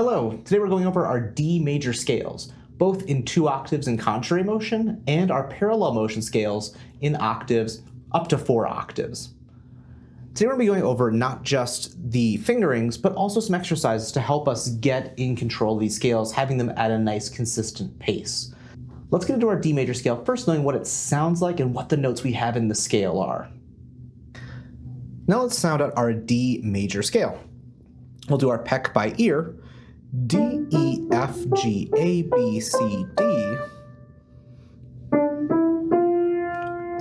Hello, today we're going over our D major scales, both in 2 octaves in contrary motion and our parallel motion scales in octaves up to 4 octaves. Today we're going to be going over not just the fingerings, but also some exercises to help us get in control of these scales, having them at a nice consistent pace. Let's get into our D major scale, first knowing what it sounds like and what the notes we have in the scale are. Now let's sound out our D major scale. We'll do our Peck by ear. D, E, F, G, A, B, C, D.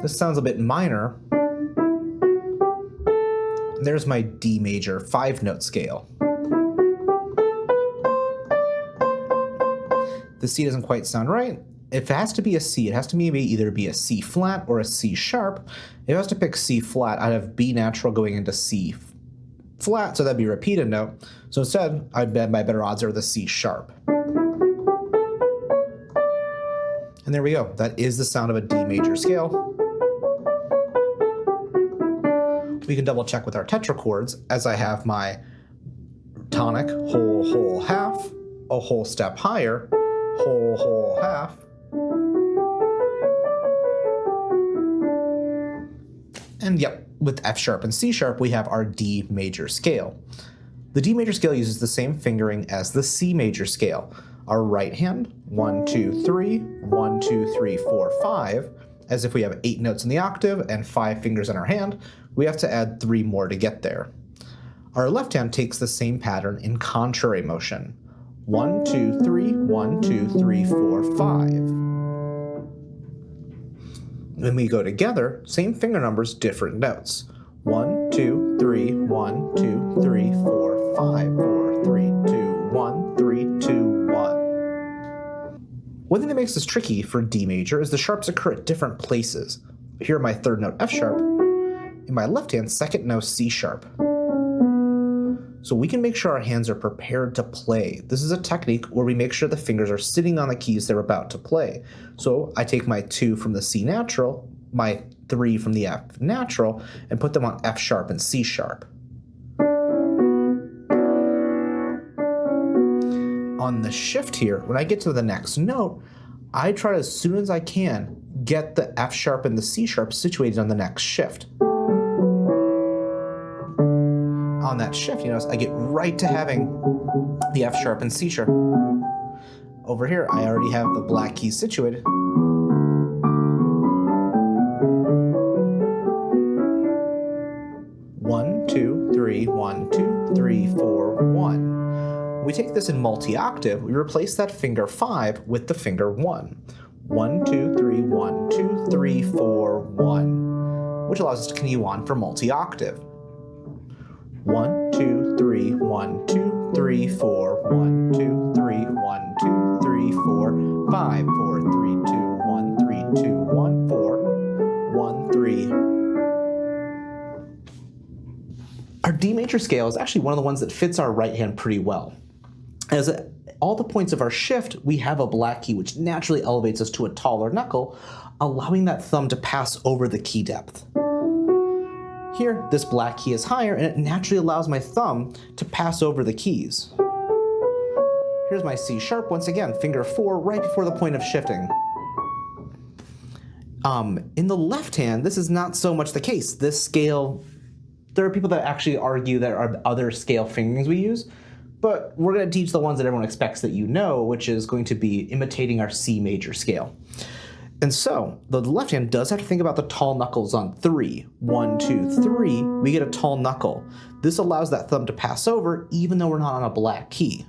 This sounds a bit minor. There's my D major 5-note scale. The C doesn't quite sound right. If it has to be a C, it has to maybe either be a C flat or a C sharp. If I was to pick C flat, I'd have B natural going into C flat, so that'd be a repeated note. So instead, I'd bet my better odds are the C sharp. And there we go. That is the sound of a D major scale. We can double check with our tetrachords, as I have my tonic, whole, whole, half, a whole step higher, whole, whole, half. And yep, with F sharp and C sharp, we have our D major scale. The D major scale uses the same fingering as the C major scale. Our right hand, 1, 2, 3, 1, 2, 3, 4, 5. As if we have 8 notes in the octave and 5 fingers in our hand, we have to add 3 more to get there. Our left hand takes the same pattern in contrary motion. 1, 2, 3, 1, 2, 3, 4, 5. When we go together, same finger numbers, different notes. 1, 2, 3, 1, 2, 3, 4, 5, 4, 3, 2, 1, 3, 2, 1. One thing that makes this tricky for D major is the sharps occur at different places. Here in my 3rd note F sharp, in my left hand 2nd note C sharp. So we can make sure our hands are prepared to play. This is a technique where we make sure the fingers are sitting on the keys they're about to play. So I take my 2 from the C natural, my 3 from the F natural, and put them on F sharp and C sharp. On the shift here, when I get to the next note, I try to, as soon as I can, get the F sharp and the C sharp situated on the next shift. On that shift, you notice I get right to having the F sharp and C sharp. Over here, I already have the black keys situated. One, two, three, 1, 2, 3, 4, 1. We take this in multi-octave, we replace that finger 5 with the finger 1. 1, 2, 3, 1, 2, 3, 4, 1, which allows us to continue on for multi-octave. 1, 2, 3, 1, 2, 3, 4, 1, 2, 3, 1, 2, 3, 4, 5, 4, 3, 2, 1, 3, 2, 1, 4, 1, 3. Our D major scale is actually one of the ones that fits our right hand pretty well. As at all the points of our shift, we have a black key, which naturally elevates us to a taller knuckle, allowing that thumb to pass over the key depth. Here, this black key is higher, and it naturally allows my thumb to pass over the keys. Here's my C sharp, once again, finger 4, right before the point of shifting. In the left hand, this is not so much the case. This scale, there are people that actually argue there are other scale fingerings we use, but we're going to teach the ones that everyone expects that you know, which is going to be imitating our C major scale. And so, the left hand does have to think about the tall knuckles on 3. 1, 2, 3, we get a tall knuckle. This allows that thumb to pass over, even though we're not on a black key.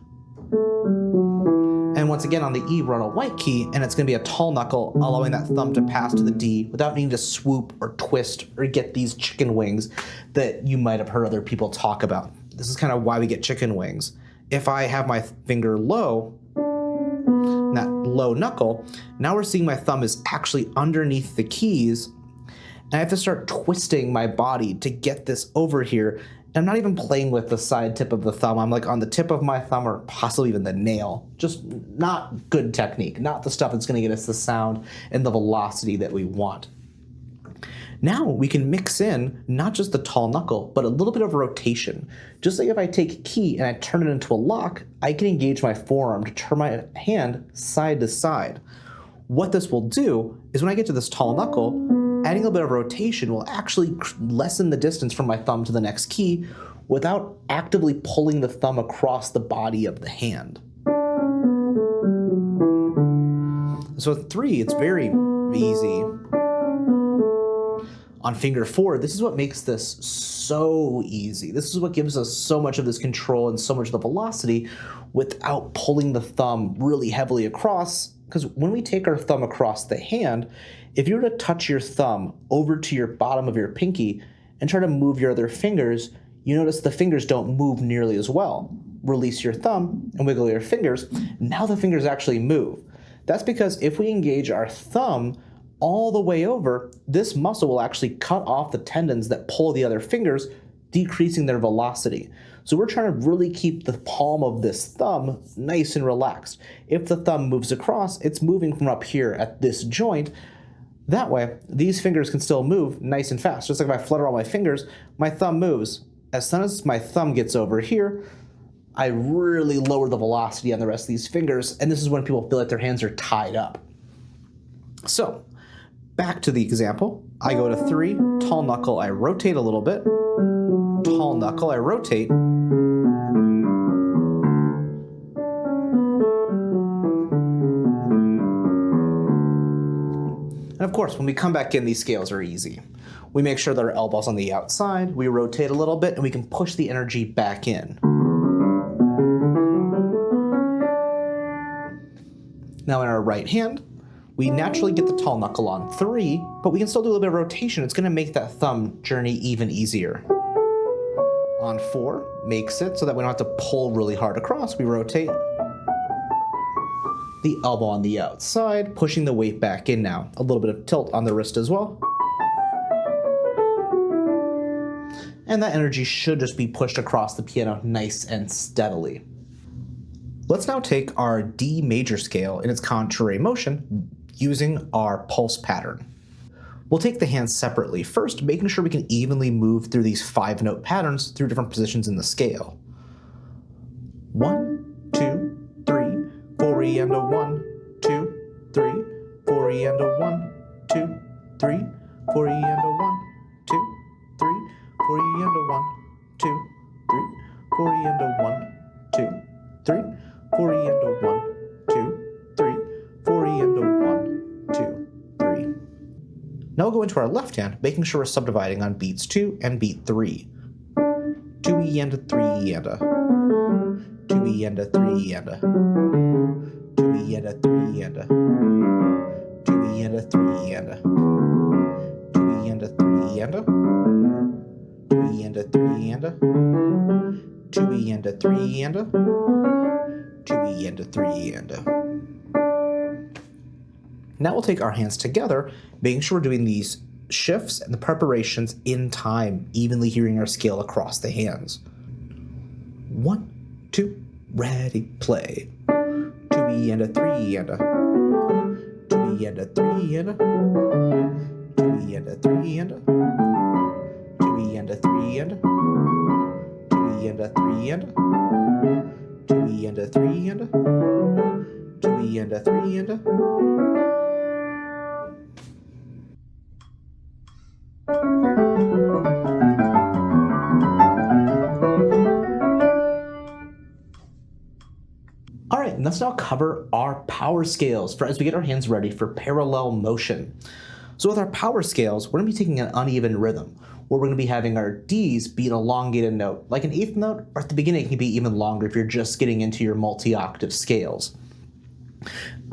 And once again, on the E, we're on a white key, and it's going to be a tall knuckle, allowing that thumb to pass to the D without needing to swoop or twist or get these chicken wings that you might have heard other people talk about. This is kind of why we get chicken wings. If I have my finger low, that low knuckle, now we're seeing my thumb is actually underneath the keys, and I have to start twisting my body to get this over here. And I'm not even playing with the side tip of the thumb. I'm like on the tip of my thumb or possibly even the nail. Just not good technique, not the stuff that's going to get us the sound and the velocity that we want. Now we can mix in not just the tall knuckle, but a little bit of rotation. Just like if I take a key and I turn it into a lock, I can engage my forearm to turn my hand side to side. What this will do is when I get to this tall knuckle, adding a bit of rotation will actually lessen the distance from my thumb to the next key without actively pulling the thumb across the body of the hand. So with 3, it's very easy. On finger 4, this is what makes this so easy. This is what gives us so much of this control and so much of the velocity without pulling the thumb really heavily across. Because when we take our thumb across the hand, if you were to touch your thumb over to your bottom of your pinky and try to move your other fingers, you notice the fingers don't move nearly as well. Release your thumb and wiggle your fingers. Now the fingers actually move. That's because if we engage our thumb all the way over, this muscle will actually cut off the tendons that pull the other fingers, decreasing their velocity. So we're trying to really keep the palm of this thumb nice and relaxed. If the thumb moves across, it's moving from up here at this joint. That way, these fingers can still move nice and fast. Just like if I flutter all my fingers, my thumb moves. As soon as my thumb gets over here, I really lower the velocity on the rest of these fingers, and this is when people feel like their hands are tied up. So, back to the example. I go to 3, tall knuckle, I rotate a little bit. Tall knuckle, I rotate. And of course, when we come back in, these scales are easy. We make sure that our elbow's on the outside, we rotate a little bit, and we can push the energy back in. Now in our right hand, we naturally get the tall knuckle on 3, but we can still do a little bit of rotation. It's gonna make that thumb journey even easier. On 4, makes it so that we don't have to pull really hard across. We rotate. The elbow on the outside, pushing the weight back in now. A little bit of tilt on the wrist as well. And that energy should just be pushed across the piano nice and steadily. Let's now take our D major scale in its contrary motion using our pulse pattern. We'll take the hands separately, first making sure we can evenly move through these 5-note patterns through different positions in the scale. 1, 2, 3, 4 E and a 1, 2, 3, 4 E and a 1, 2, 3, 4 E and a 1, 2, 3, 4 E and a 1, 2, 3, 4 E and a 1, 2, 3, 4 E and a 1, 2, 3, 4 E and a 1, 2, 3. Now we'll go into our left hand, making sure we're subdividing on beats 2 and beat 3. 2 E and a 3 E and a 2 E and a 3 E and a 2 E and a 3 E and a 2 E and a 3 E and a 2 E and a 3 E and a 2 E and a 3 E and a 2 E and a 3 E and a 2 E and a 3 E and a. Now we'll take our hands together, making sure we're doing these shifts and the preparations in time, evenly hearing our scale across the hands. 1, 2, ready, play. 2 E and a 3 E and a 2 E and a 3 E and a 2 E and a 3 E and a 2 E and a 3 E and a 2 E and a 3 E and a 2 E and a 3 E and a 2 E and a 3 and a. All right, and let's now cover our power scales as we get our hands ready for parallel motion. So with our power scales, we're gonna be taking an uneven rhythm, where we're gonna be having our Ds be an elongated note, like an 8th note, or at the beginning it can be even longer if you're just getting into your multi-octave scales.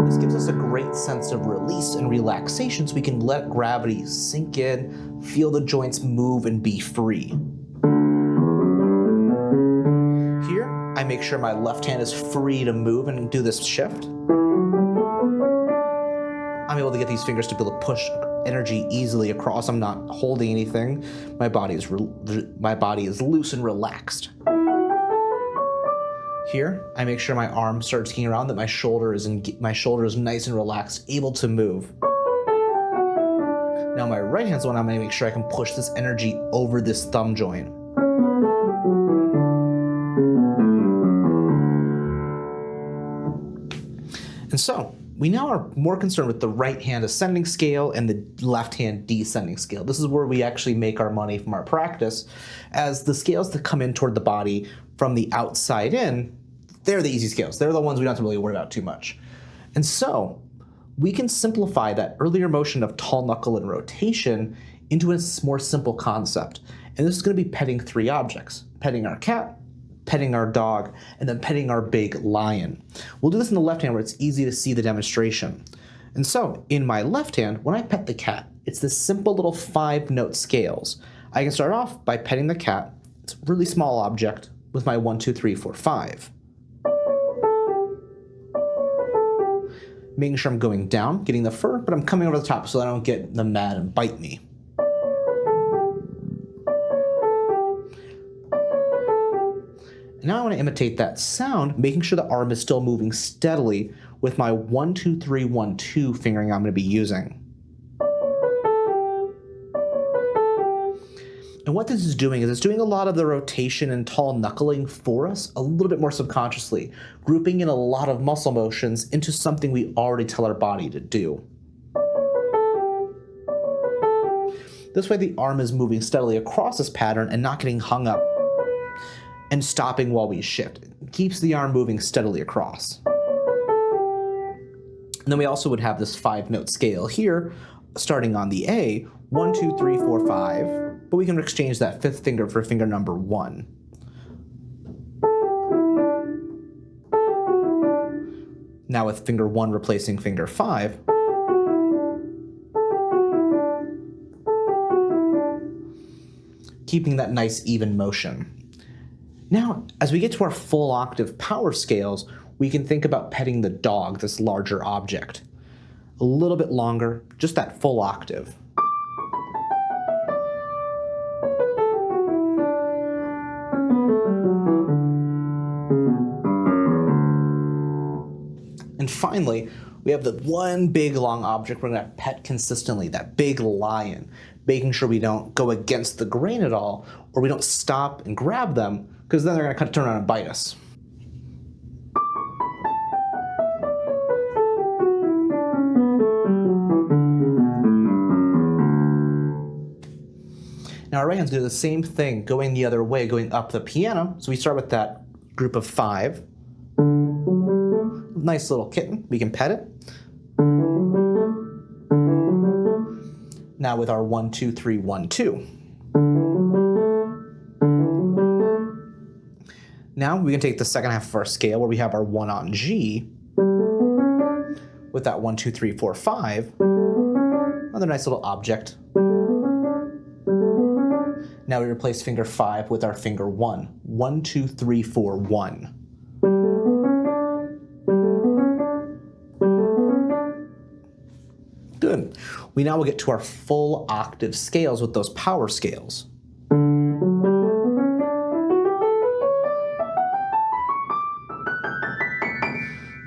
This gives us a great sense of release and relaxation so we can let gravity sink in, feel the joints move, and be free. Here, I make sure my left hand is free to move and do this shift. I'm able to get these fingers to be able to push energy easily across. I'm not holding anything. My body is loose and relaxed. Here, I make sure my arm starts kicking around, that my shoulder is nice and relaxed, able to move. Now my right hand's the one I'm going to make sure I can push this energy over this thumb joint. And so we now are more concerned with the right hand ascending scale and the left hand descending scale. This is where we actually make our money from our practice, as the scales that come in toward the body from the outside in, they're the easy scales. They're the ones we don't have to really worry about too much. And so we can simplify that earlier motion of tall knuckle and rotation into a more simple concept. And this is going to be petting 3 objects: petting our cat, petting our dog, and then petting our big lion. We'll do this in the left hand where it's easy to see the demonstration. And so in my left hand, when I pet the cat, it's this simple little 5-note scales. I can start off by petting the cat. It's a really small object with my 1, 2, 3, 4, 5. Making sure I'm going down, getting the fur, but I'm coming over the top so I don't get them mad and bite me. Now I want to imitate that sound, making sure the arm is still moving steadily with my 1, 2, 3, 1, 2 fingering I'm going to be using. And what this is doing is it's doing a lot of the rotation and tall knuckling for us a little bit more subconsciously, grouping in a lot of muscle motions into something we already tell our body to do. This way the arm is moving steadily across this pattern and not getting hung up and stopping while we shift. It keeps the arm moving steadily across. And then we also would have this 5-note scale here, starting on the A, 1, 2, 3, 4, 5, but we can exchange that 5th finger for finger number 1. Now with finger 1 replacing finger 5, keeping that nice even motion. Now, as we get to our full octave power scales, we can think about petting the dog, this larger object. A little bit longer, just that full octave. And finally, we have the one big long object we're going to pet consistently, that big lion, making sure we don't go against the grain at all, or we don't stop and grab them, because then they're going to kind of turn around and bite us. Now our right hand's going to do the same thing, going the other way, going up the piano. So we start with that group of 5. Nice little kitten, we can pet it. Now with our 1, 2, 3, 1, 2. Now we can take the second half of our scale where we have our 1 on G with that 1, 2, 3, 4, 5. Another nice little object. Now we replace finger 5 with our finger 1. 1, 2, 3, 4, 1. Good. We now will get to our full octave scales with those power scales.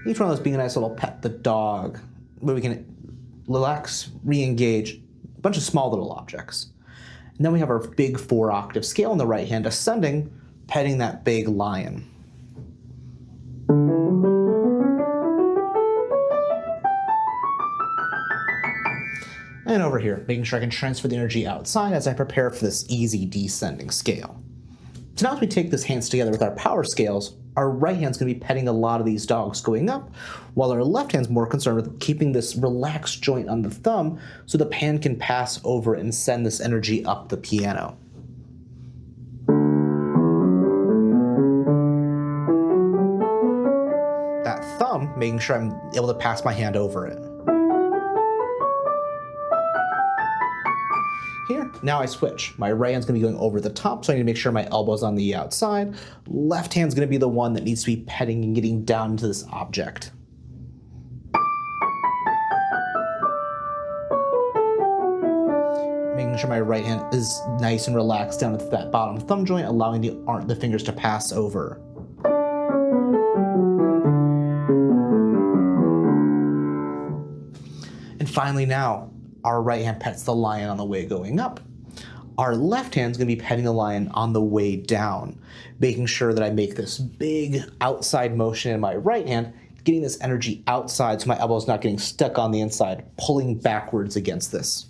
Each one of those being a nice little pet the dog, where we can relax, re-engage, a bunch of small little objects. And then we have our big 4-octave scale in the right hand ascending, petting that big lion. And over here, making sure I can transfer the energy outside as I prepare for this easy descending scale. So now as we take this hands together with our power scales, our right hand's going to be petting a lot of these dogs going up, while our left hand's more concerned with keeping this relaxed joint on the thumb so the pan can pass over and send this energy up the piano. That thumb, making sure I'm able to pass my hand over it. Here, now I switch. My right hand's going to be going over the top, so I need to make sure my elbow's on the outside. Left hand's going to be the one that needs to be petting and getting down to this object. Making sure my right hand is nice and relaxed down at that bottom thumb joint, allowing the fingers to pass over. And finally now, Our right hand pets the lion on the way going up. Our left hand's gonna be petting the lion on the way down, making sure that I make this big outside motion in my right hand, getting this energy outside so my elbow's not getting stuck on the inside, pulling backwards against this.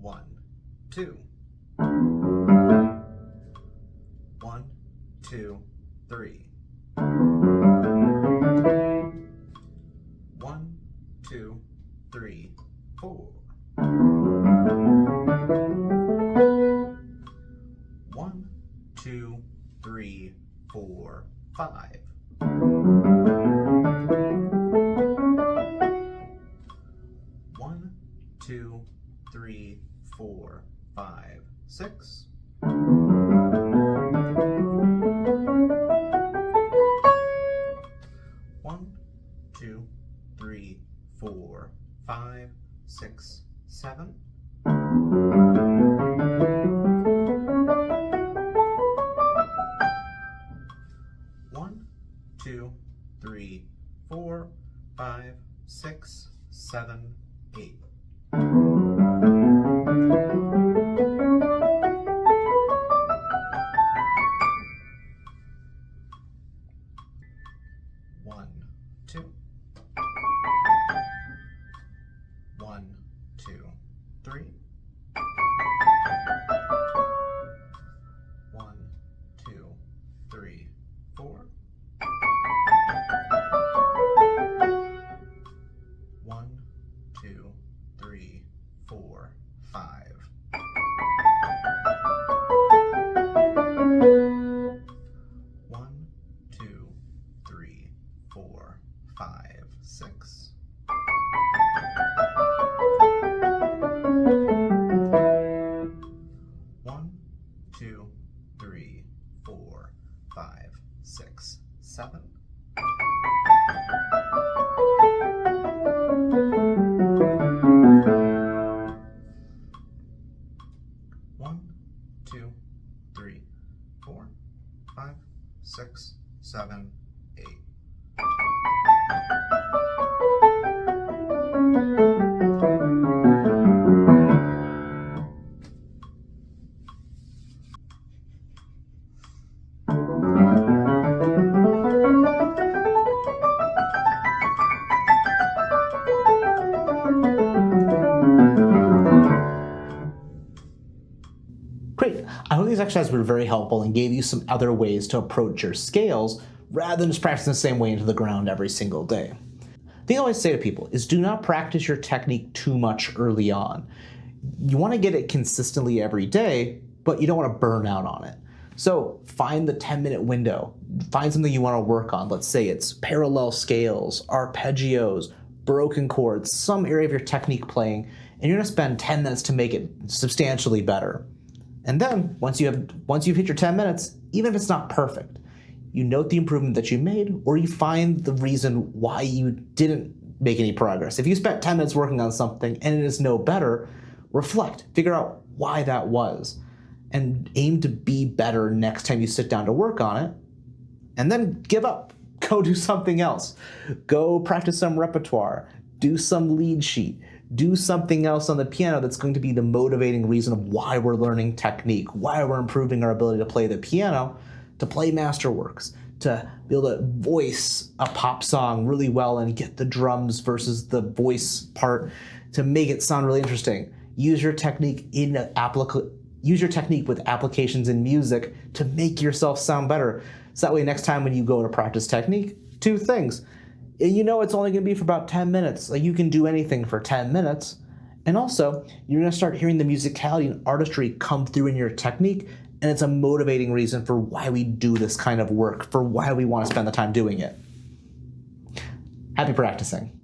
One, two. 1, 2, 3. 1, 2, 3, 4. 1, 2, 3, 4, 5. 1, 2, 3, 4, 5, 6. 1, 2, 3, 4, 5, 6, 7. 1, 2, 3, 4, 5, 6, 7, 8. 1, 2. 1, 2, 3. 1, 2, 3, 4. 1, 2, 3, 4, 5. 1, 2, 3, 4, 5, 6. 1, 2, 3, 4, 5, 6, 7. 1, 2, 3, 4, 5, 6, 7, 8. 'Great. I hope these exercises were very helpful and gave you some other ways to approach your scales rather than just practicing the same way into the ground every single day. The thing I always say to people is do not practice your technique too much early on. You want to get it consistently every day, but you don't want to burn out on it. So find the 10-minute window. Find something you want to work on. Let's say it's parallel scales, arpeggios, broken chords, some area of your technique playing, and you're going to spend 10 minutes to make it substantially better. And then once you've hit your 10 minutes, even if it's not perfect, you note the improvement that you made, or you find the reason why you didn't make any progress. If you spent 10 minutes working on something and it is no better, reflect, figure out why that was, and aim to be better next time you sit down to work on it, and then give up. Go do something else. Go practice some repertoire. Do some lead sheet. Do something else on the piano that's going to be the motivating reason of why we're learning technique, why we're improving our ability to play the piano, to play masterworks, to be able to voice a pop song really well and get the drums versus the voice part to make it sound really interesting. Use your technique with applications in music to make yourself sound better. So that way next time when you go to practice technique, 2 things. You know it's only going to be for about 10 minutes. Like, you can do anything for 10 minutes. And also, you're going to start hearing the musicality and artistry come through in your technique, and it's a motivating reason for why we do this kind of work, for why we want to spend the time doing it. Happy practicing.